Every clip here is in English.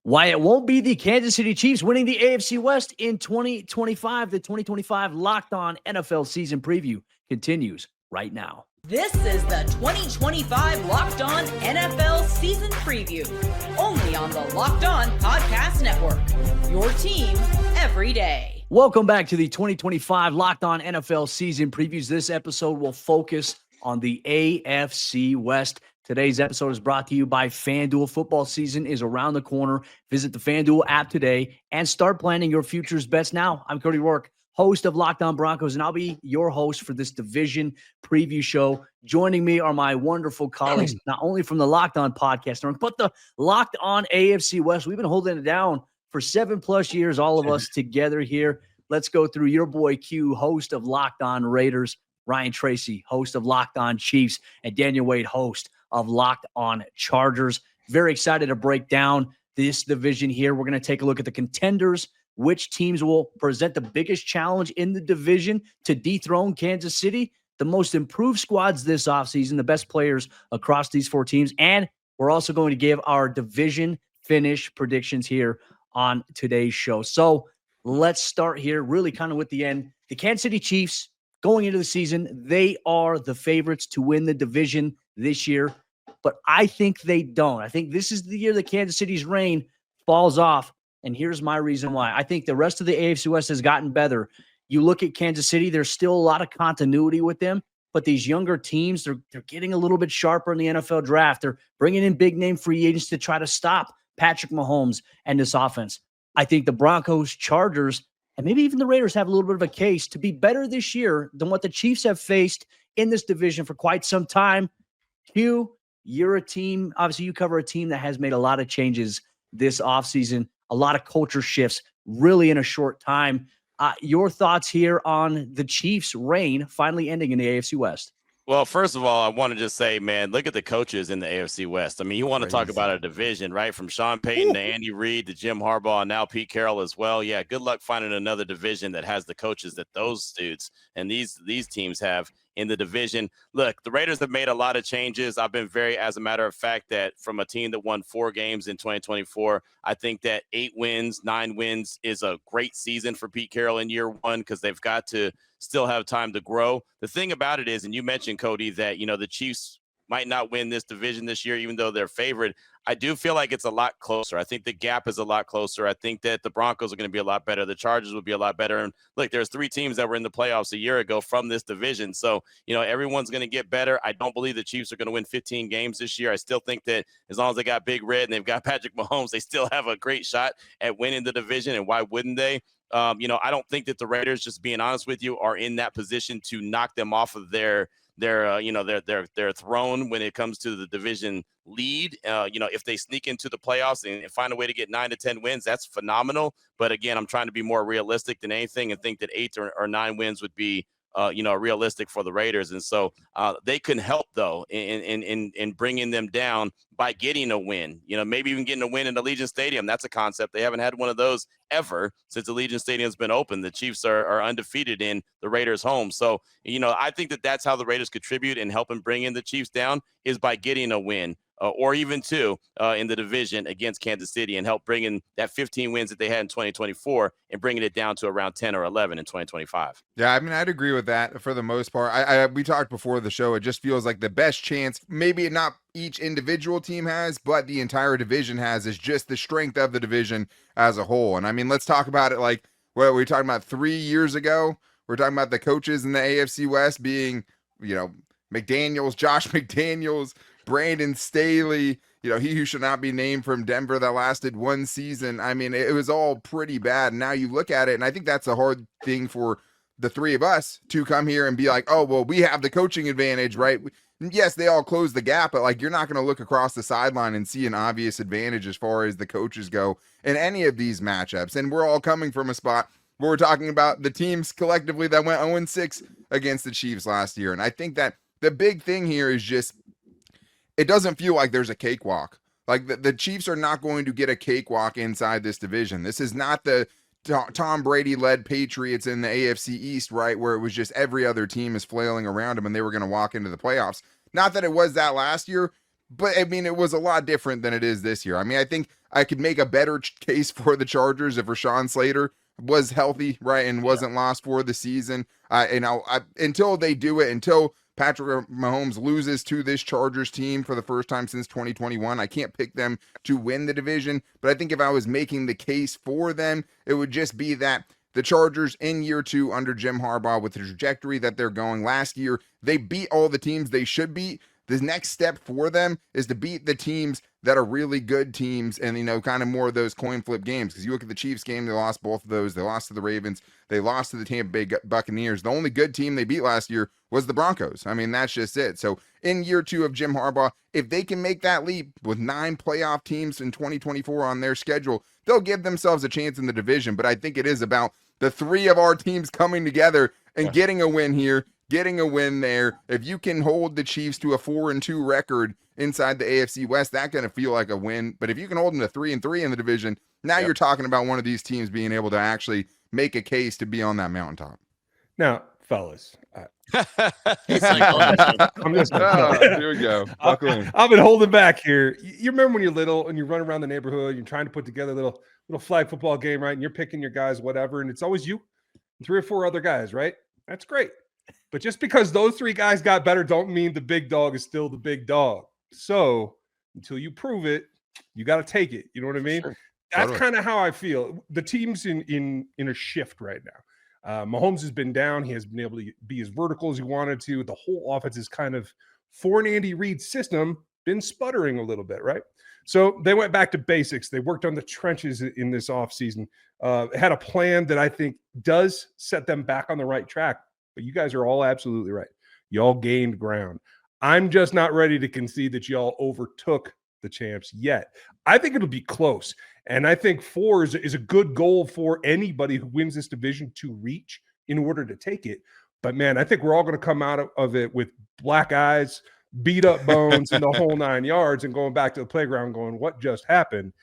why it won't be the Kansas City Chiefs winning the AFC West in 2025. The 2025 Locked On NFL season preview continues right now. This is the 2025 Locked On NFL season preview, only on the Locked On Podcast Network. Your team every day. Welcome back to the 2025 Locked On NFL season previews. This episode will focus on the AFC West. Today's episode is brought to you by FanDuel. Football season is around the corner. Visit the FanDuel app today and start planning your future's bets now. I'm Cody Roark, host of Locked On Broncos, and I'll be your host for this division preview show. Joining me are my wonderful colleagues, not only from the Locked On Podcast Network, but the Locked On AFC West. We've been holding it down for 7+ years, all of us together here. Let's go through your boy Q, host of Locked On Raiders, Ryan Tracy, host of Locked On Chiefs, and Daniel Wade, host of Locked On Chargers. Very excited to break down this division here. We're going to take a look at the contenders, which teams will present the biggest challenge in the division to dethrone Kansas City, the most improved squads this offseason, the best players across these four teams, and we're also going to give our division finish predictions here on today's show. So let's start here really kind of with the end. The Kansas City Chiefs, going into the season, they are the favorites to win the division this year, but I think they don't. I think this is the year that Kansas City's reign falls off, and here's my reason why. I think the rest of the AFC West has gotten better. You look at Kansas City, there's still a lot of continuity with them, but these younger teams, they're getting a little bit sharper in the NFL draft. They're bringing in big-name free agents to try to stop Patrick Mahomes and this offense. I think the Broncos, Chargers, and maybe even the Raiders have a little bit of a case to be better this year than what the Chiefs have faced in this division for quite some time. Hugh, you're a team, obviously you cover a team that has made a lot of changes this offseason, a lot of culture shifts really in a short time. Your thoughts here on the Chiefs' reign finally ending in the AFC West? Well, first of all, I want to just say, man, look at the coaches in the AFC West. I mean, you want to talk about a division, right? From Sean Payton to Andy Reid to Jim Harbaugh and now Pete Carroll as well. Yeah, good luck finding another division that has the coaches that those dudes and these teams have in the division. Look, the Raiders have made a lot of changes. I've been as a matter of fact, that from a team that won 4 games in 2024, I think that 8 wins, 9 wins is a great season for Pete Carroll in year one because they've got to still have time to grow. The thing about it is, and you mentioned, Cody, that, you know, the Chiefs might not win this division this year, even though they're favored. I do feel like it's a lot closer. I think the gap is a lot closer. I think that the Broncos are going to be a lot better. The Chargers will be a lot better. And look, there's 3 teams that were in the playoffs a year ago from this division. So, you know, everyone's going to get better. I don't believe the Chiefs are going to win 15 games this year. I still think that as long as they got Big Red and they've got Patrick Mahomes, they still have a great shot at winning the division. And why wouldn't they? You know, I don't think that the Raiders, just being honest with you, are in that position to knock them off of their throne when it comes to the division lead. You know, if they sneak into the playoffs and find a way to get 9 to 10 wins, that's phenomenal. But again, I'm trying to be more realistic than anything and think that 8 or 9 wins would be realistic for the Raiders. And so they can help, though, in bringing them down by getting a win, you know, maybe even getting a win in Allegiant Stadium. That's a concept. They haven't had one of those ever since Allegiant Stadium's been open. The Chiefs are undefeated in the Raiders' home. So, you know, I think that that's how the Raiders contribute in helping bring in the Chiefs down is by getting a win. Or even 2 in the division against Kansas City and help bring in that 15 wins that they had in 2024 and bringing it down to around 10 or 11 in 2025. Yeah, I mean, I'd agree with that for the most part. We talked before the show. It just feels like the best chance, maybe not each individual team has, but the entire division has, is just the strength of the division as a whole. And I mean, let's talk about it like what we were talking about 3 years ago. We're talking about the coaches in the AFC West being, you know, Josh McDaniels, Brandon Staley, you know, he who should not be named, from Denver, that lasted 1 season. I mean, it was all pretty bad. Now you look at it, and I think that's a hard thing for the 3 of us to come here and be like, oh, well, we have the coaching advantage, right? Yes, they all close the gap, but like, you're not going to look across the sideline and see an obvious advantage as far as the coaches go in any of these matchups. And we're all coming from a spot where we're talking about the teams collectively that went 0-6 against the Chiefs last year. And I think that the big thing here is just, it doesn't feel like there's a cakewalk. Like the Chiefs are not going to get a cakewalk inside this division. This is not the Tom Brady-led Patriots in the AFC East, right, where it was just every other team is flailing around them and they were going to walk into the playoffs. Not that it was that last year, but I mean, it was a lot different than it is this year. I mean, I think I could make a better case for the Chargers if Rashawn Slater was healthy, right, and wasn't lost for the season. Until they do it, until Patrick Mahomes loses to this Chargers team for the first time since 2021, I can't pick them to win the division. But I think if I was making the case for them, it would just be that the Chargers in year 2 under Jim Harbaugh, with the trajectory that they're going last year, they beat all the teams they should beat. The next step for them is to beat the teams that are really good teams and, kind of more of those coin flip games. Because you look at the Chiefs game, they lost both of those. They lost to the Ravens. They lost to the Tampa Bay Buccaneers. The only good team they beat last year was the Broncos. I mean, that's just it. So in year 2 of Jim Harbaugh, if they can make that leap with 9 playoff teams in 2024 on their schedule, they'll give themselves a chance in the division. But I think it is about the 3 of our teams coming together and getting a win here, getting a win there. If you can hold the Chiefs to a 4-2 record inside the AFC West, that's going to feel like a win. But if you can hold them to 3-3 in the division, now you're talking about one of these teams being able to actually make a case to be on that mountaintop. Now, fellas, He's like, I'm just here we go. Buckle in. I've been holding back here. You remember when you're little and you run around the neighborhood, you're trying to put together a little flag football game, right? And you're picking your guys, whatever, and it's always you and 3 or 4 other guys, right? That's great. But just because those 3 guys got better don't mean the big dog is still the big dog. So until you prove it, you got to take it. You know what I mean? Sure. That's kind of how I feel. The team's in a shift right now. Mahomes has been down. He has been able to be as vertical as he wanted to. The whole offense is kind of, for an Andy Reid system, been sputtering a little bit, right? So they went back to basics. They worked on the trenches in this offseason. Had a plan that I think does set them back on the right track. But you guys are all absolutely right. Y'all gained ground. I'm just not ready to concede that y'all overtook the champs yet. I think it'll be close. And I think 4 is a good goal for anybody who wins this division to reach in order to take it. But, man, I think we're all going to come out of it with black eyes, beat up bones, and the whole 9 yards, and going back to the playground going, what just happened?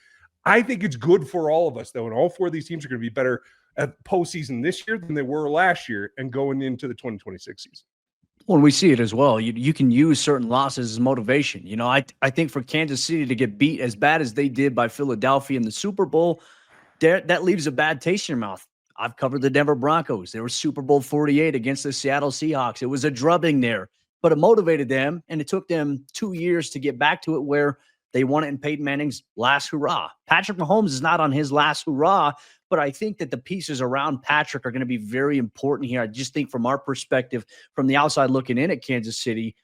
I think it's good for all of us, though, and all 4 of these teams are going to be better at postseason this year than they were last year and going into the 2026 season. Well, we see it as well. You can use certain losses as motivation. I think for Kansas City to get beat as bad as they did by Philadelphia in the Super Bowl, that leaves a bad taste in your mouth. I've covered the Denver Broncos. They were Super Bowl 48 against the Seattle Seahawks. It was a drubbing there, but it motivated them, and it took them 2 years to get back to it where they won it in Peyton Manning's last hurrah. Patrick Mahomes is not on his last hurrah, but I think that the pieces around Patrick are going to be very important here. I just think from our perspective, from the outside looking in at Kansas City,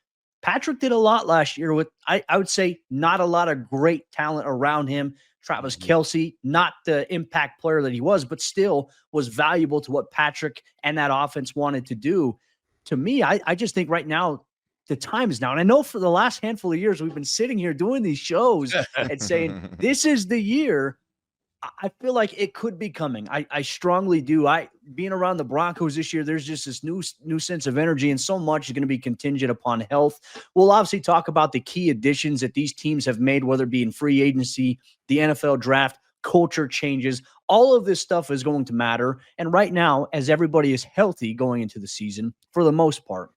Patrick did a lot last year with, I would say, not a lot of great talent around him. Travis Kelce, not the impact player that he was, but still was valuable to what Patrick and that offense wanted to do. To me, I just think right now, the time is now. And I know for the last handful of years, we've been sitting here doing these shows and saying, this is the year. I feel like it could be coming. I strongly do. Being around the Broncos this year, there's just this new sense of energy, and so much is going to be contingent upon health. We'll obviously talk about the key additions that these teams have made, whether it be in free agency, the NFL draft, culture changes. All of this stuff is going to matter. And right now, as everybody is healthy going into the season, for the most part,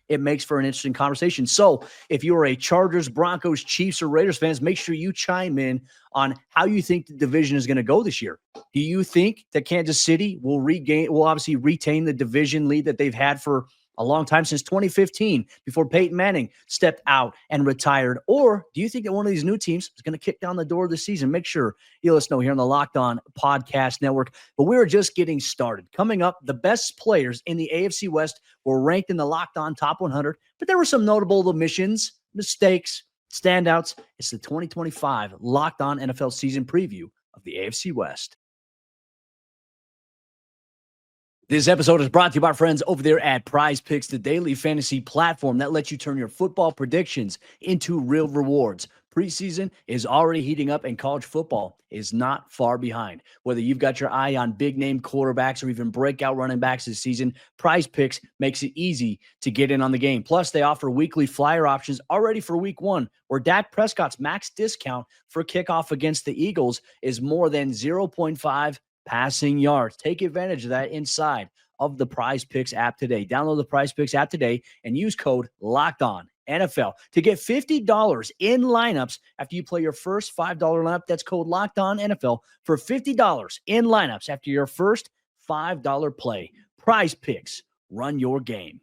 it makes for an interesting conversation. So if you are a Chargers, Broncos, Chiefs, or Raiders fans, make sure you chime in on how you think the division is going to go this year. Do you think that Kansas City will obviously retain the division lead that they've had for a long time, since 2015, before Peyton Manning stepped out and retired? Or do you think that one of these new teams is going to kick down the door of the season? Make sure you let us know here on the Locked On Podcast Network. But we're just getting started. Coming up, the best players in the AFC West were ranked in the Locked On Top 100, but there were some notable omissions, mistakes, standouts. It's the 2025 Locked On NFL season preview of the AFC West. This episode is brought to you by our friends over there at PrizePicks, the daily fantasy platform that lets you turn your football predictions into real rewards. Preseason is already heating up, and college football is not far behind. Whether you've got your eye on big-name quarterbacks or even breakout running backs this season, PrizePicks makes it easy to get in on the game. Plus, they offer weekly flyer options already for Week 1, where Dak Prescott's max discount for kickoff against the Eagles is more than 0.5 passing yards. Take advantage of that inside of the PrizePicks app today. Download the PrizePicks app today and use code LOCKEDON NFL. To get $50 in lineups after you play your first $5 lineup, that's code Locked On NFL for $50 in lineups after your first $5 play. PrizePicks, run your game.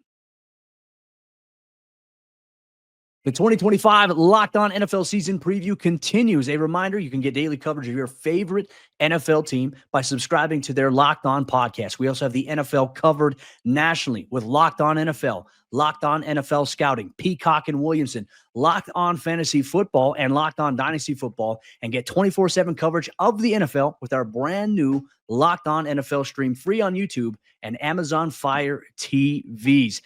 The 2025 Locked On NFL season preview continues. A reminder, you can get daily coverage of your favorite NFL team by subscribing to their Locked On podcast. We also have the NFL covered nationally with Locked On NFL, Locked On NFL Scouting, Peacock and Williamson, Locked On Fantasy Football, and Locked On Dynasty Football, and get 24/7 coverage of the NFL with our brand new Locked On NFL stream free on YouTube and Amazon Fire TVs.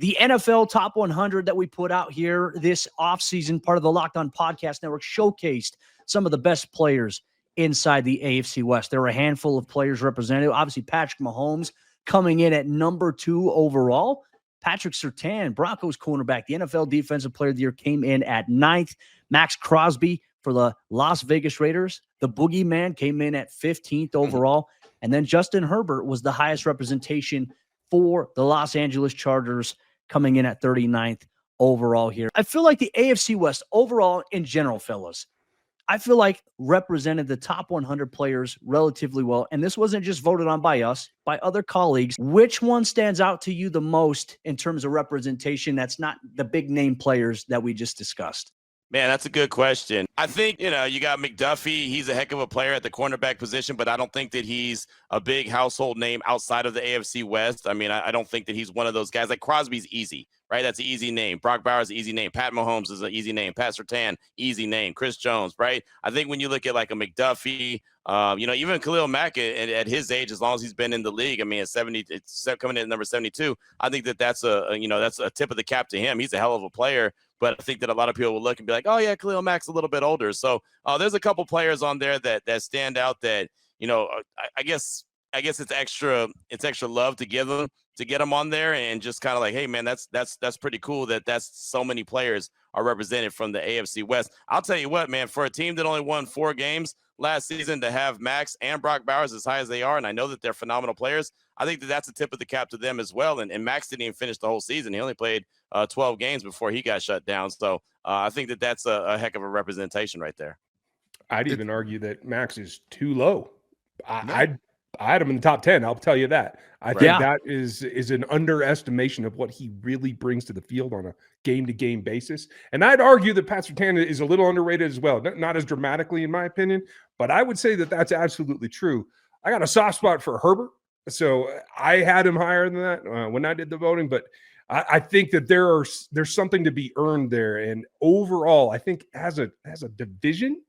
The NFL Top 100 that we put out here this offseason, part of the Locked On Podcast Network, showcased some of the best players inside the AFC West. There were a handful of players represented. Obviously, Patrick Mahomes coming in at number 2 overall. Patrick Surtain, Broncos cornerback, the NFL Defensive Player of the Year, came in at 9th. Max Crosby for the Las Vegas Raiders, the Boogeyman, came in at 15th overall. And then Justin Herbert was the highest representation for the Los Angeles Chargers, coming in at 39th overall here. I feel like the AFC West overall in general, fellas, I feel like represented the top 100 players relatively well. And this wasn't just voted on by us, by other colleagues. Which one stands out to you the most in terms of representation that's not the big name players that we just discussed? Man, that's a good question. I think, you got McDuffie. He's a heck of a player at the cornerback position, but I don't think that he's a big household name outside of the AFC West. I mean, I don't think that he's one of those guys. Like Crosby's easy, right? That's an easy name. Brock Bowers, easy name. Pat Mahomes is an easy name. Pat Surtain, easy name. Chris Jones, right? I think when you look at like a McDuffie, even Khalil Mack at his age, as long as he's been in the league, I mean, at 70, it's coming in at number 72. I think that's a tip of the cap to him. He's a hell of a player. But I think that a lot of people will look and be like, oh, yeah, Khalil Mack's a little bit older. So there's a couple players on there that stand out that, I guess it's extra love to get them on there, and just kind of like, hey, man, that's pretty cool that's so many players are represented from the AFC West. I'll tell you what, man, for a team that only won 4 games last season to have Max and Brock Bowers as high as they are, and I know that they're phenomenal players, I think that's a tip of the cap to them as well. And Max didn't even finish the whole season. He only played 12 games before he got shut down. So I think that's a heck of a representation right there. I'd even argue that Max is too low. I had him in the top 10. I'll tell you that. I think that is an underestimation of what he really brings to the field on a game-to-game basis. And I'd argue that Pat Surtain is a little underrated as well. Not as dramatically, in my opinion, but I would say that that's absolutely true. I got a soft spot for Herbert, so I had him higher than that when I did the voting. But I think that there's something to be earned there. And overall, I think as a division,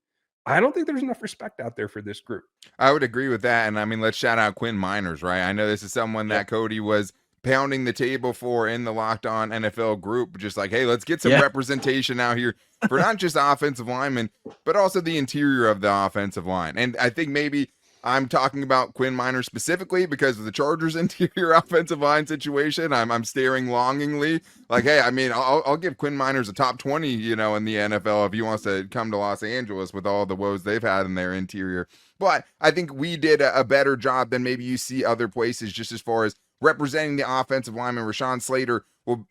I don't think there's enough respect out there for this group. I would agree with that. And I mean, let's shout out Quinn Miners, right? I know this is someone that Cody was pounding the table for in the Locked On NFL group, just like, hey, let's get some representation out here for not just offensive linemen, but also the interior of the offensive line. And I think maybe I'm talking about Quinn Miners specifically because of the Chargers' interior offensive line situation. I'm staring longingly like, hey, I mean, I'll give Quinn Miners a top 20, in the NFL if he wants to come to Los Angeles with all the woes they've had in their interior. But I think we did a better job than maybe you see other places just as far as representing the offensive lineman. Rashawn Slater will,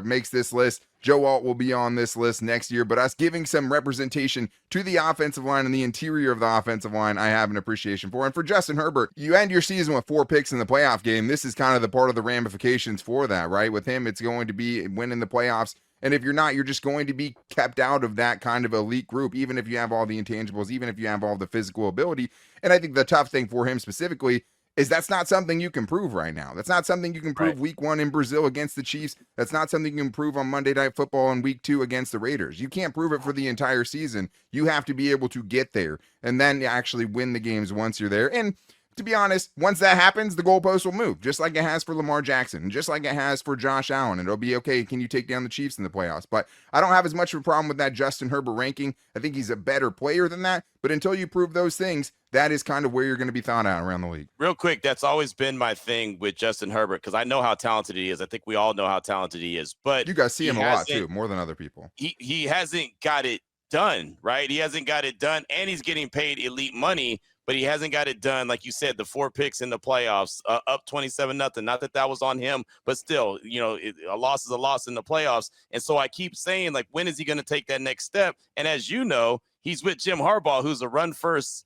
makes this list. Joe Alt will be on this list next year, but us giving some representation to the offensive line and the interior of the offensive line, I have an appreciation for. And for Justin Herbert, you end your season with 4 picks in the playoff game. This is kind of the part of the ramifications for that, right? With him, it's going to be winning the playoffs. And if you're not, you're just going to be kept out of that kind of elite group, even if you have all the intangibles, even if you have all the physical ability. And I think the tough thing for him specifically is that's not something you can prove right now. That's not something you can prove week 1 in Brazil against the Chiefs. That's not something you can prove on Monday Night Football in week 2 against the Raiders. You can't prove it for the entire season. You have to be able to get there and then actually win the games once you're there. And to be honest, once that happens, the goalpost will move, just like it has for Lamar Jackson, and just like it has for Josh Allen. And it'll be, okay, can you take down the Chiefs in the playoffs? But I don't have as much of a problem with that Justin Herbert ranking. I think he's a better player than that. But until you prove those things, that is kind of where you're going to be thought out around the league. Real quick, that's always been my thing with Justin Herbert, because I know how talented he is. I think we all know how talented he is. But you guys see him a lot too, more than other people. He hasn't got it done, right? He hasn't got it done, and he's getting paid elite money, but he hasn't got it done. Like you said, the 4 picks in the playoffs, up 27-0. Not that was on him, but still, a loss is a loss in the playoffs. And so I keep saying, like, when is he going to take that next step? And as you know, he's with Jim Harbaugh, who's a run-first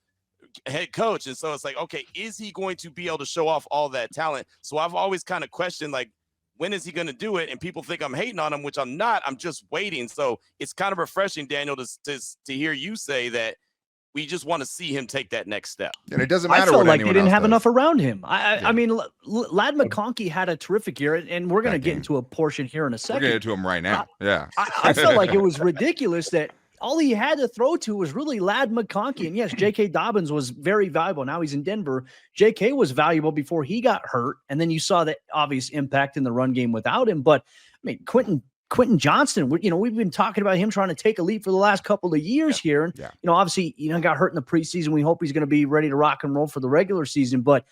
head coach. And so it's like, okay, is he going to be able to show off all that talent? So I've always kind of questioned, like, when is he going to do it? And people think I'm hating on him, which I'm not. I'm just waiting. So it's kind of refreshing, Daniel, to hear you say that we just want to see him take that next step. And it doesn't matter. I felt what like they didn't have does. enough around him. I mean, Ladd McConkey had a terrific year, and we're going to get into a portion here in a second. We're going to get to him right now. I felt like it was ridiculous that all he had to throw to was really Ladd McConkey. And yes, J.K. Dobbins was very valuable. Now he's in Denver. J.K. was valuable before he got hurt. And then you saw that obvious impact in the run game without him. But, I mean, Quentin Johnston, we've been talking about him trying to take a leap for the last couple of years here. And, obviously, got hurt in the preseason. We hope he's going to be ready to rock and roll for the regular season. But,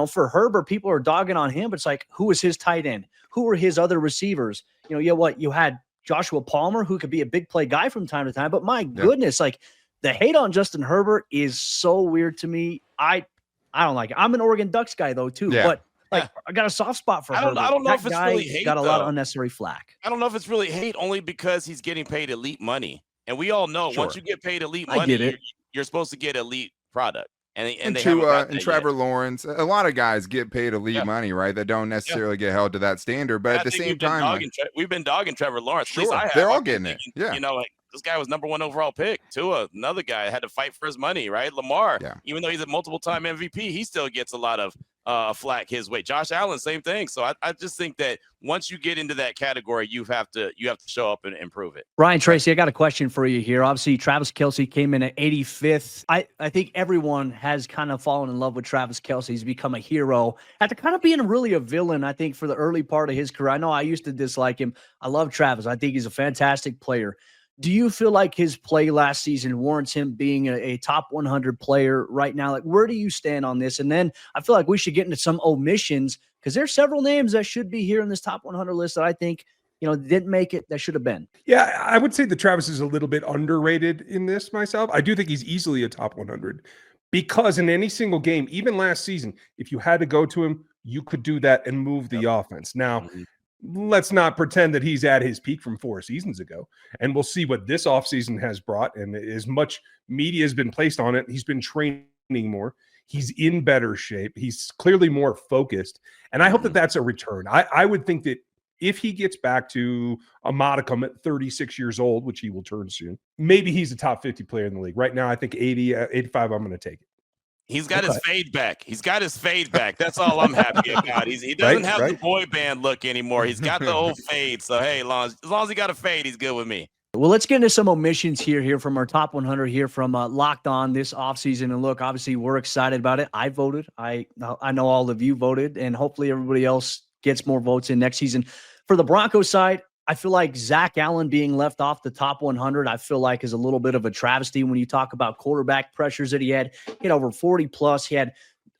for Herbert, people are dogging on him. But it's like, who was his tight end? Who were his other receivers? You had Joshua Palmer, who could be a big play guy from time to time. But my goodness, like the hate on Justin Herbert is so weird to me. I don't like it. I'm an Oregon Ducks guy though too, but I got a soft spot for Herbert. I don't know if it's really hate. Got a lot of unnecessary flack. I don't know if it's really hate, only because he's getting paid elite money, and we all know once you get paid elite money, you're supposed to get elite product. And Trevor Lawrence, a lot of guys get paid elite money, right? That don't necessarily get held to that standard. But at the same time, we've been dogging Trevor Lawrence. Sure, they're all getting it. Yeah, this guy was number 1 overall pick. Tua, another guy, had to fight for his money, right? Lamar, even though he's a multiple-time MVP, he still gets a lot of flack his way. Josh Allen, same thing. So I just think that once you get into that category, you have to show up and improve it. Ryan Tracy, I got a question for you here. Obviously, Travis Kelce came in at 85th. I think everyone has kind of fallen in love with Travis Kelce. He's become a hero after kind of being really a villain, I think, for the early part of his career. I know I used to dislike him. I love Travis. I think he's a fantastic player. Do you feel like his play last season warrants him being a top 100 player right now? Like, where do you stand on this? And then I feel like we should get into some omissions because there's several names that should be here in this top 100 list that I think, didn't make it that should have been. Yeah, I would say that Travis is a little bit underrated in this myself. I do think he's easily a top 100 because in any single game, even last season, if you had to go to him, you could do that and move the offense. Now, let's not pretend that he's at his peak from 4 seasons ago. And we'll see what this offseason has brought. And as much media has been placed on it, he's been training more. He's in better shape. He's clearly more focused. And I hope that that's a return. I would think that if he gets back to a modicum at 36 years old, which he will turn soon, maybe he's a top 50 player in the league. Right now, I think 80, 85, I'm going to take it. He's got his fade back. That's all I'm happy about. He doesn't have the boy band look anymore. He's got the old fade. So, hey, as long as he got a fade, he's good with me. Well, let's get into some omissions here from our top 100 here from Locked On this offseason. And look, obviously, we're excited about it. I voted. I know all of you voted, and hopefully everybody else gets more votes in next season. For the Broncos side, I feel like Zach Allen being left off the top 100, I feel like is a little bit of a travesty when you talk about quarterback pressures that he had. He had over 40 plus. He had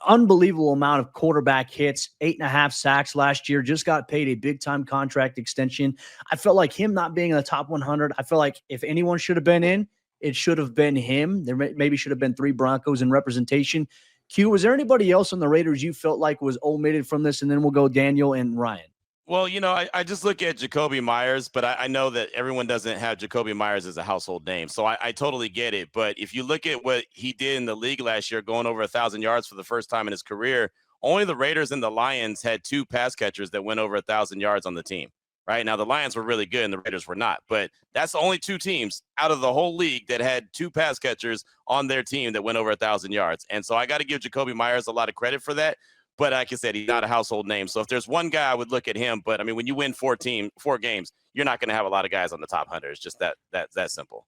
unbelievable amount of quarterback hits, 8.5 sacks last year, just got paid a big time contract extension. I felt like him not being in the top 100. I feel like if anyone should have been in, it should have been him. There maybe should have been 3 Broncos in representation. Q, was there anybody else on the Raiders you felt like was omitted from this? And then we'll go Daniel and Ryan. Well, I just look at Jacoby Myers, but I know that everyone doesn't have Jacoby Myers as a household name. So I totally get it. But if you look at what he did in the league last year, going over 1,000 yards for the first time in his career, only the Raiders and the Lions had 2 pass catchers that went over 1,000 yards on the team. Right now, the Lions were really good and the Raiders were not. But that's the only 2 teams out of the whole league that had 2 pass catchers on their team that went over 1,000 yards. And so I got to give Jacoby Myers a lot of credit for that. But like I said, he's not a household name. So if there's one guy, I would look at him. But I mean, when you win 4 games, you're not going to have a lot of guys on the top 100. It's just that simple.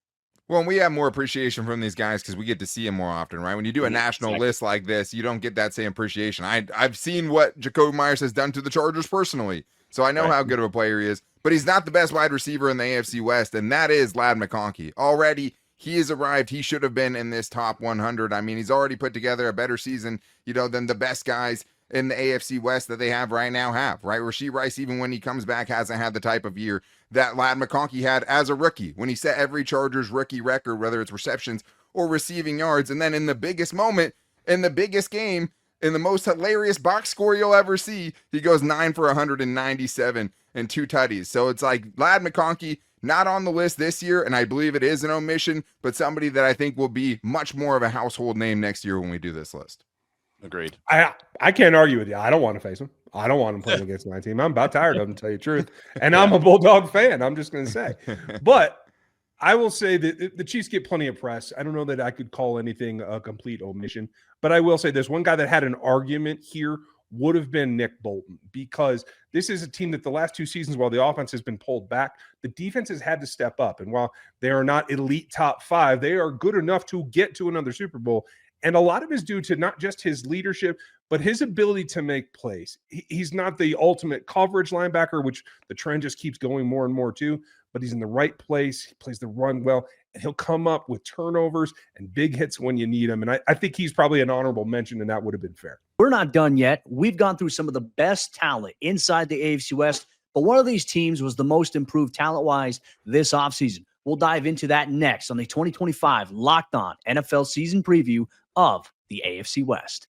Well, and we have more appreciation from these guys because we get to see them more often, right? When you do a national list like this, you don't get that same appreciation. I've seen what Jacoby Myers has done to the Chargers personally, so I know how good of a player he is. But he's not the best wide receiver in the AFC West, and that is Ladd McConkey. Already, he has arrived. He should have been in this top 100. I mean, he's already put together a better season, than the best guys in the AFC West that they have right now right? Rashee Rice, even when he comes back, hasn't had the type of year that Ladd McConkey had as a rookie when he set every Chargers rookie record, whether it's receptions or receiving yards. And then in the biggest moment, in the biggest game, in the most hilarious box score you'll ever see, he goes 9 for 197 and 2 tutties. So it's like Ladd McConkey, not on the list this year, and I believe it is an omission, but somebody that I think will be much more of a household name next year when we do this list. Agreed. I can't argue with you. I don't want to face him. I don't want him playing against my team. I'm about tired of him, to tell you the truth. And I'm a Bulldog fan, I'm just going to say. But I will say that the Chiefs get plenty of press. I don't know that I could call anything a complete omission, but I will say there's one guy that had an argument here would have been Nick Bolton, because this is a team that the last 2 seasons, while the offense has been pulled back, the defense has had to step up. And while they are not elite top 5, they are good enough to get to another Super Bowl. And a lot of it is due to not just his leadership, but his ability to make plays. He's not the ultimate coverage linebacker, which the trend just keeps going more and more to, but he's in the right place. He plays the run well, and he'll come up with turnovers and big hits when you need him. And I think he's probably an honorable mention, and that would have been fair. We're not done yet. We've gone through some of the best talent inside the AFC West, but one of these teams was the most improved talent-wise this offseason. We'll dive into that next on the 2025 Locked On NFL Season Preview of the AFC West.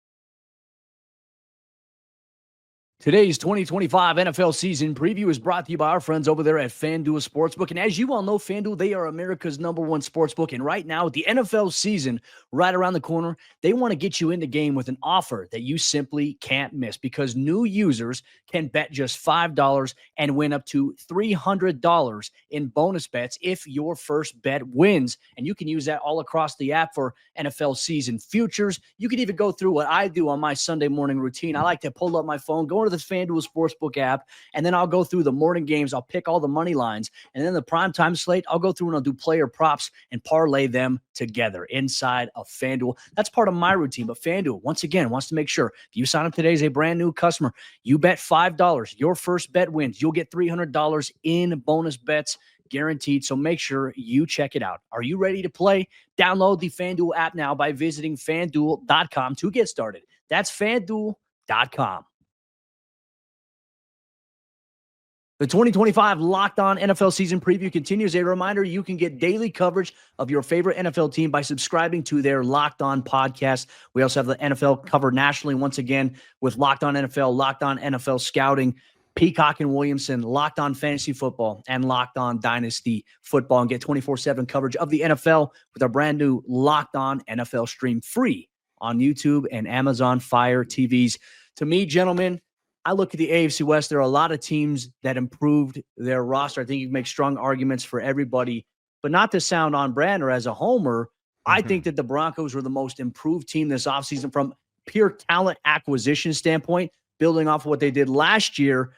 Today's 2025 NFL season preview is brought to you by our friends over there at FanDuel Sportsbook. And as you all know, FanDuel, they are America's #1 sportsbook. And right now, with the NFL season right around the corner, they want to get you in the game with an offer that you simply can't miss, because new users can bet just $5 and win up to $300 in bonus bets if your first bet wins. And you can use that all across the app for NFL season futures. You can even go through what I do on my Sunday morning routine. I like to pull up my phone, go into the FanDuel Sportsbook app, and then I'll go through the morning games. I'll pick all the money lines, and then the primetime slate, I'll go through and I'll do player props and parlay them together inside of FanDuel. That's part of my routine, but FanDuel, once again, wants to make sure if you sign up today as a brand new customer, you bet $5, your first bet wins, you'll get $300 in bonus bets guaranteed. So make sure you check it out. Are you ready to play? Download the FanDuel app now by visiting FanDuel.com to get started. That's FanDuel.com. The 2025 Locked On NFL Season Preview continues. A reminder, you can get daily coverage of your favorite NFL team by subscribing to their Locked On podcast. We also have the NFL covered nationally, once again, with Locked On NFL, Locked On NFL Scouting, Peacock and Williamson, Locked On Fantasy Football, and Locked On Dynasty Football. And get 24/7 coverage of the NFL with our brand new Locked On NFL stream free on YouTube and Amazon Fire TVs. To me, gentlemen, I look at the AFC West. There are a lot of teams that improved their roster. I think you can make strong arguments for everybody, but not to sound on brand or as a homer, I think that the Broncos were the most improved team this offseason from pure talent acquisition standpoint, building off of what they did last year.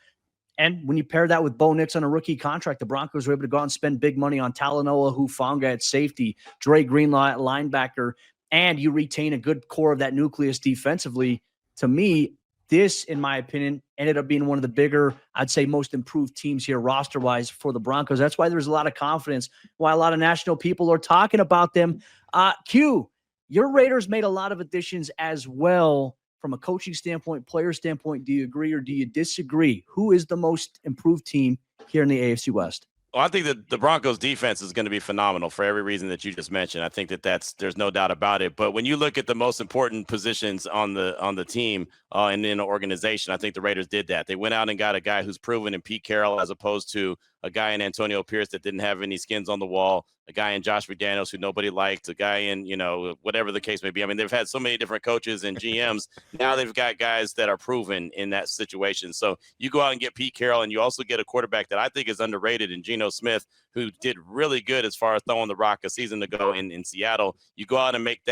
And when you pair that with Bo Nix on a rookie contract, the Broncos were able to go out and spend big money on Talanoa Hufanga at safety, Dre Greenlaw at linebacker, and you retain a good core of that nucleus defensively. To me, this, in my opinion, ended up being one of the bigger, I'd say, most improved teams here roster-wise for the Broncos. That's why there's a lot of confidence, why a lot of national people are talking about them. Q, your Raiders made a lot of additions as well from a coaching standpoint, player standpoint. Do you agree or do you disagree? Who is the most improved team here in the AFC West? Well, I think that the Broncos defense is going to be phenomenal for every reason that you just mentioned. I think that there's no doubt about it. But when you look at the most important positions on the team and in the organization, I think the Raiders did that. They went out and got a guy who's proven in Pete Carroll, as opposed to a guy in Antonio Pierce that didn't have any skins on the wall, a guy in Josh McDaniels who nobody liked, a guy in, whatever the case may be. I mean, they've had so many different coaches and GMs. Now they've got guys that are proven in that situation. So you go out and get Pete Carroll, and you also get a quarterback that I think is underrated in Geno Smith, who did really good as far as throwing the rock a season ago in Seattle. You go out and make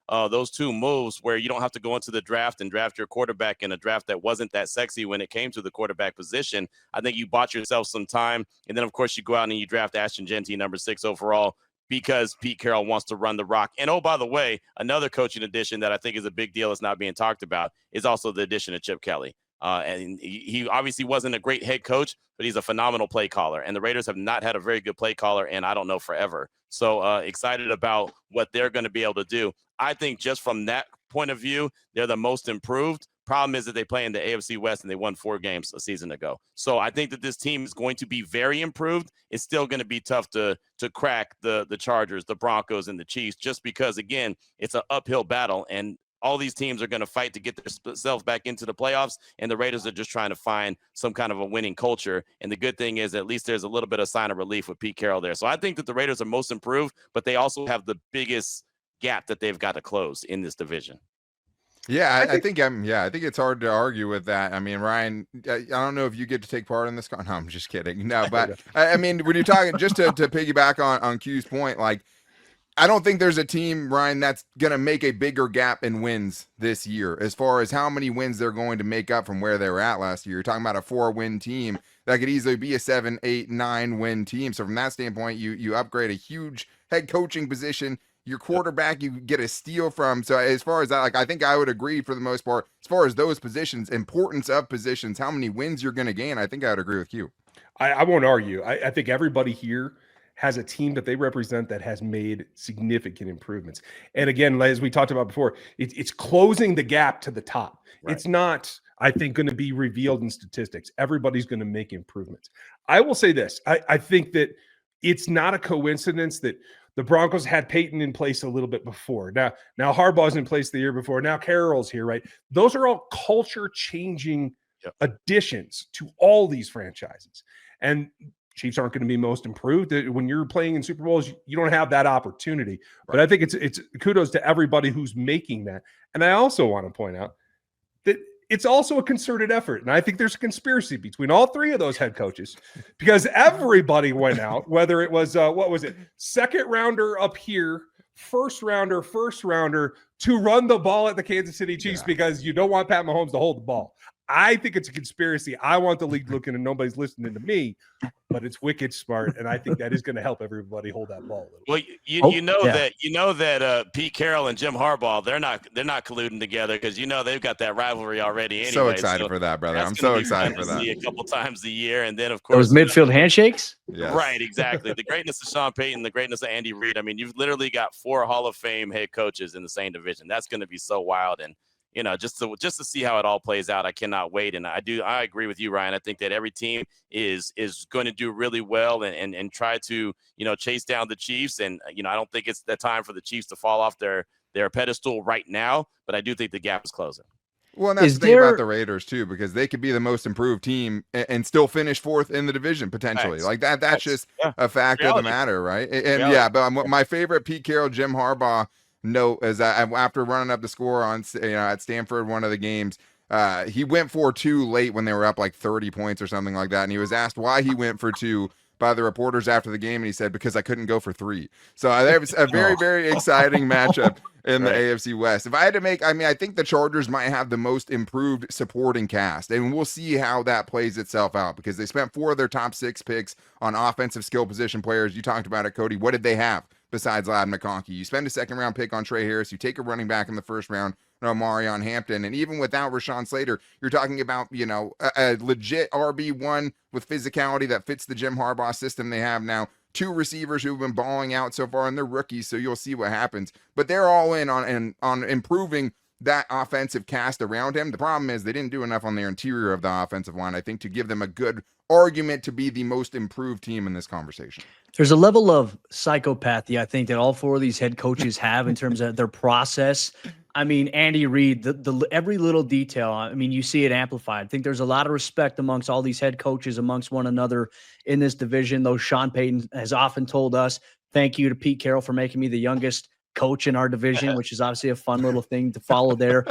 those two moves where you don't have to go into the draft and draft your quarterback in a draft that wasn't that sexy when it came to the quarterback position. I think you bought yourself some time. And then, of course, you go out and you draft Ashton Genty, number 6 overall, because Pete Carroll wants to run the rock. And, oh, by the way, another coaching addition that I think is a big deal that's not being talked about is also the addition of Chip Kelly. And he obviously wasn't a great head coach, but he's a phenomenal play caller. And the Raiders have not had a very good play caller, and I don't know, forever. So excited about what they're going to be able to do. I think just from that point of view, they're the most improved. Problem is that they play in the AFC West and they won 4 games a season ago. So I think that this team is going to be very improved. It's still going to be tough to crack the Chargers, the Broncos, and the Chiefs, just because, again, it's an uphill battle, and all these teams are going to fight to get themselves back into the playoffs, and the Raiders are just trying to find some kind of a winning culture. And the good thing is at least there's a little bit of sign of relief with Pete Carroll there. So I think that the Raiders are most improved, but they also have the biggest gap that they've got to close in this division. Yeah, I think it's hard to argue with that. I mean, Ryan, I don't know if you get to take part in this. No, I'm just kidding. No, but I mean, when you're talking, just to piggyback on Q's point, like, I don't think there's a team, Ryan, that's going to make a bigger gap in wins this year as far as how many wins they're going to make up from where they were at last year. You're talking about a 4-win team that could easily be a 7, 8, 9-win team. So from that standpoint, you upgrade a huge head coaching position. Your quarterback, you get a steal from. So as far as that, like, I think I would agree for the most part, as far as those positions, importance of positions, how many wins you're going to gain, I think I would agree with you. I won't argue. I think everybody here has a team that they represent that has made significant improvements. And again, as we talked about before, it's closing the gap to the top. Right. It's not, I think, going to be revealed in statistics. Everybody's going to make improvements. I will say this. I think that it's not a coincidence that the Broncos had Peyton in place a little bit before. Now Harbaugh's in place the year before. Now Carroll's here, right? Those are all culture-changing additions to all these franchises. And Chiefs aren't going to be most improved. When you're playing in Super Bowls, you don't have that opportunity. Right. But I think it's kudos to everybody who's making that. And I also want to point out that it's also a concerted effort. And I think there's a conspiracy between all 3 of those head coaches, because everybody went out, whether it was, second rounder up here, first rounder, to run the ball at the Kansas City Chiefs because you don't want Pat Mahomes to hold the ball. I think it's a conspiracy. I want the league looking and nobody's listening to me, but it's wicked smart, and I think that is going to help everybody hold that ball a little. Well, you know that Pete Carroll and Jim Harbaugh, they're not colluding together, because they've got that rivalry already. Anyway, so excited for that, brother. I'm so excited for that. See a couple times a year, and then of course those midfield handshakes. Yes. Right, exactly. The greatness of Sean Payton, the greatness of Andy Reid. I mean, you've literally got 4 Hall of Fame head coaches in the same division. That's going to be so wild, and just to see how it all plays out, I cannot wait. And I agree with you, Ryan. I think that every team is going to do really well and try to, chase down the Chiefs. And, I don't think it's the time for the Chiefs to fall off their pedestal right now, but I do think the gap is closing. Well, and that's the thing about the Raiders too, because they could be the most improved team and still finish 4th in the division potentially. Nice. Like that's just a fact of the matter, right? And but my favorite Pete Carroll, Jim Harbaugh note is that after running up the score on at Stanford, one of the games, he went for 2 late when they were up like 30 points or something like that, and he was asked why he went for 2 by the reporters after the game, and he said, because I couldn't go for 3. So there was a very, very exciting matchup in the AFC West. If I had to make, I think the Chargers might have the most improved supporting cast, and we'll see how that plays itself out, because they spent 4 of their top 6 picks on offensive skill position players. You talked about it, Cody. What did they have besides Ladd McConkey? You spend a 2nd-round pick on Trey Harris. You take a running back in the 1st round, Marion Hampton. And even without Rashawn Slater, you're talking about, a legit RB1 with physicality that fits the Jim Harbaugh system they have now. 2 receivers who've been balling out so far, and they're rookies, so you'll see what happens. But they're all in on improving that offensive cast around him. The problem is they didn't do enough on their interior of the offensive line, I think, to give them a good argument to be the most improved team in this conversation. There's a level of psychopathy, I think, that all 4 of these head coaches have in terms of their process. I mean, Andy Reid, the every little detail, I mean, you see it amplified. I think there's a lot of respect amongst all these head coaches amongst one another in this division, though Sean Payton has often told us, thank you to Pete Carroll for making me the youngest coach in our division, which is obviously a fun little thing to follow there.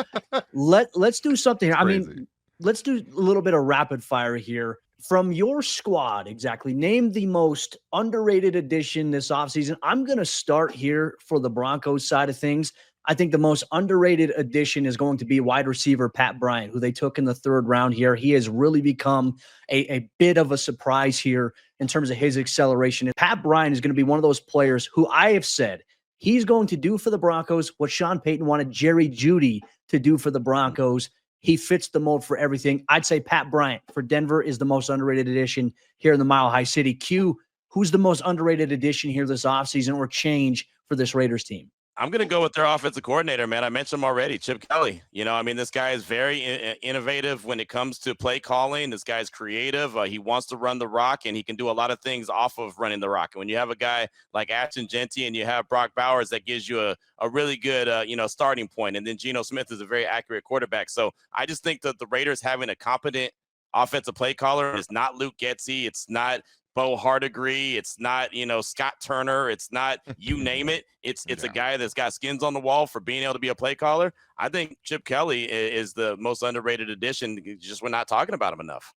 Let's do something here. I mean, let's do a little bit of rapid fire here. From your squad, exactly, name the most underrated addition this offseason. I'm going to start here for the Broncos side of things. I think the most underrated addition is going to be wide receiver Pat Bryant, who they took in the 3rd round here. He has really become a bit of a surprise here in terms of his acceleration. And Pat Bryant is going to be one of those players who I have said he's going to do for the Broncos what Sean Payton wanted Jerry Jeudy to do for the Broncos. He fits the mold for everything. I'd say Pat Bryant for Denver is the most underrated addition here in the Mile High City. Q, who's the most underrated addition here this offseason or change for this Raiders team? I'm going to go with their offensive coordinator, man. I mentioned him already, Chip Kelly. This guy is very innovative when it comes to play calling. This guy's creative. He wants to run the rock, and he can do a lot of things off of running the rock. And when you have a guy like Ashton Genty and you have Brock Bowers, that gives you a really good, starting point. And then Geno Smith is a very accurate quarterback. So I just think that the Raiders having a competent offensive play caller is not Luke Getsy. It's not Bo Hardigree. It's not, Scott Turner. It's not, you name it. It's a guy that's got skins on the wall for being able to be a play caller. I think Chip Kelly is the most underrated addition. Just we're not talking about him enough.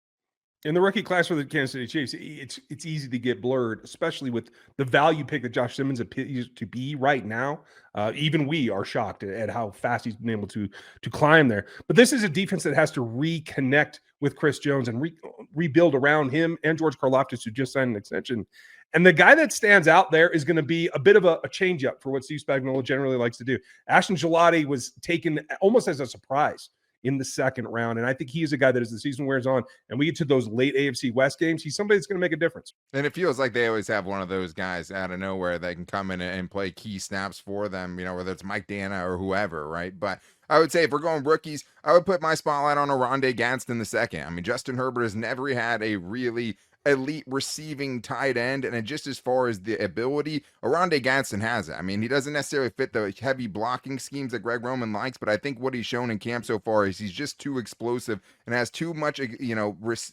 In the rookie class for the Kansas City Chiefs, it's easy to get blurred, especially with the value pick that Josh Simmons appears to be right now. Even we are shocked at how fast he's been able to climb there. But this is a defense that has to reconnect with Chris Jones and rebuild around him and George Karlaftis, who just signed an extension. And the guy that stands out there is going to be a bit of a change-up for what Steve Spagnuolo generally likes to do. Ashton Gillotte was taken almost as a surprise in the second round. And I think he is a guy that as the season wears on and we get to those late AFC West games, he's somebody that's going to make a difference. And it feels like they always have one of those guys out of nowhere that can come in and play key snaps for them, whether it's Mike Dana or whoever, right? But I would say if we're going rookies, I would put my spotlight on Oronde Gadsden the second. I mean, Justin Herbert has never had a really elite receiving tight end, and just as far as the ability, Oronde Gadsden has it. I mean, he doesn't necessarily fit the heavy blocking schemes that Greg Roman likes, but I think what he's shown in camp so far is he's just too explosive and has too much,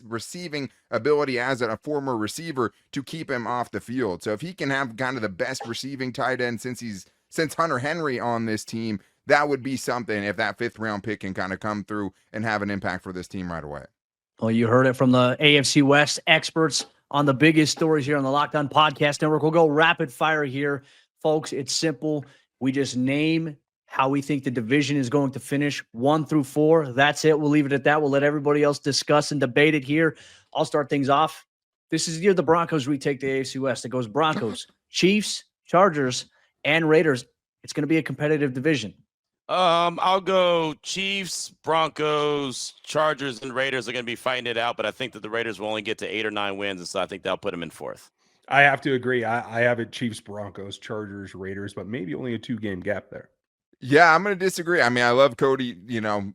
receiving ability as a former receiver to keep him off the field. So if he can have kind of the best receiving tight end since Hunter Henry on this team, that would be something if that 5th round pick can kind of come through and have an impact for this team right away. Well, you heard it from the AFC West experts on the biggest stories here on the Locked On Podcast Network. We'll go rapid fire here, folks. It's simple. We just name how we think the division is going to finish 1 through 4. That's it. We'll leave it at that. We'll let everybody else discuss and debate it here. I'll start things off. This is the Broncos retake the AFC West. It goes Broncos, Chiefs, Chargers, and Raiders. It's going to be a competitive division. I'll go Chiefs, Broncos, Chargers, and Raiders are going to be fighting it out, but I think that the Raiders will only get to 8 or 9 wins, and so I think they'll put them in 4th. I have to agree. I have it Chiefs, Broncos, Chargers, Raiders, but maybe only a 2-game gap there. Yeah, I'm going to disagree. I mean, I love Cody,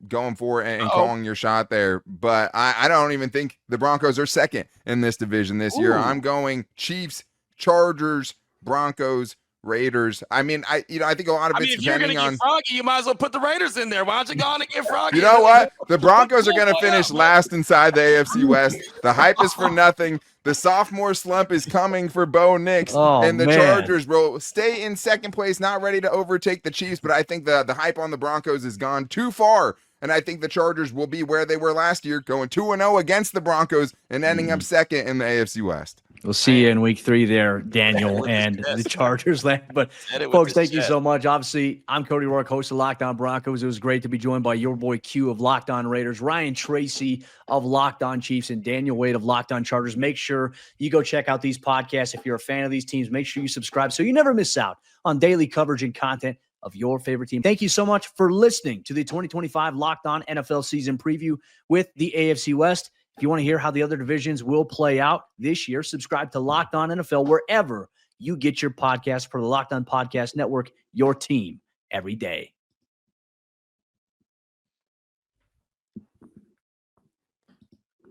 going for it and calling your shot there, but I don't even think the Broncos are second in this division this year. I'm going Chiefs, Chargers, Broncos, Raiders. I mean, I think a lot of it's if you're depending gonna on. get Froggy, you might as well put the Raiders in there. Why don't you go on and get Froggy? You know what? The Broncos are going to finish last inside the AFC West. The hype is for nothing. The sophomore slump is coming for Bo Nix, and the Chargers will stay in second place, not ready to overtake the Chiefs. But I think the hype on the Broncos has gone too far. And I think the Chargers will be where they were last year, going 2-0 against the Broncos and ending up second in the AFC West. We'll see you in week 3 there, Daniel, and the Chargers land. But, folks, thank you so much. Obviously, I'm Cody Roark, host of Locked On Broncos. It was great to be joined by your boy Q of Locked On Raiders, Ryan Tracy of Locked On Chiefs, and Daniel Wade of Locked On Chargers. Make sure you go check out these podcasts. If you're a fan of these teams, make sure you subscribe so you never miss out on daily coverage and content of your favorite team. Thank you so much for listening to the 2025 Locked On NFL season preview with the AFC West. If you want to hear how the other divisions will play out this year, subscribe to Locked On NFL wherever you get your podcast for the Locked On Podcast Network, your team every day.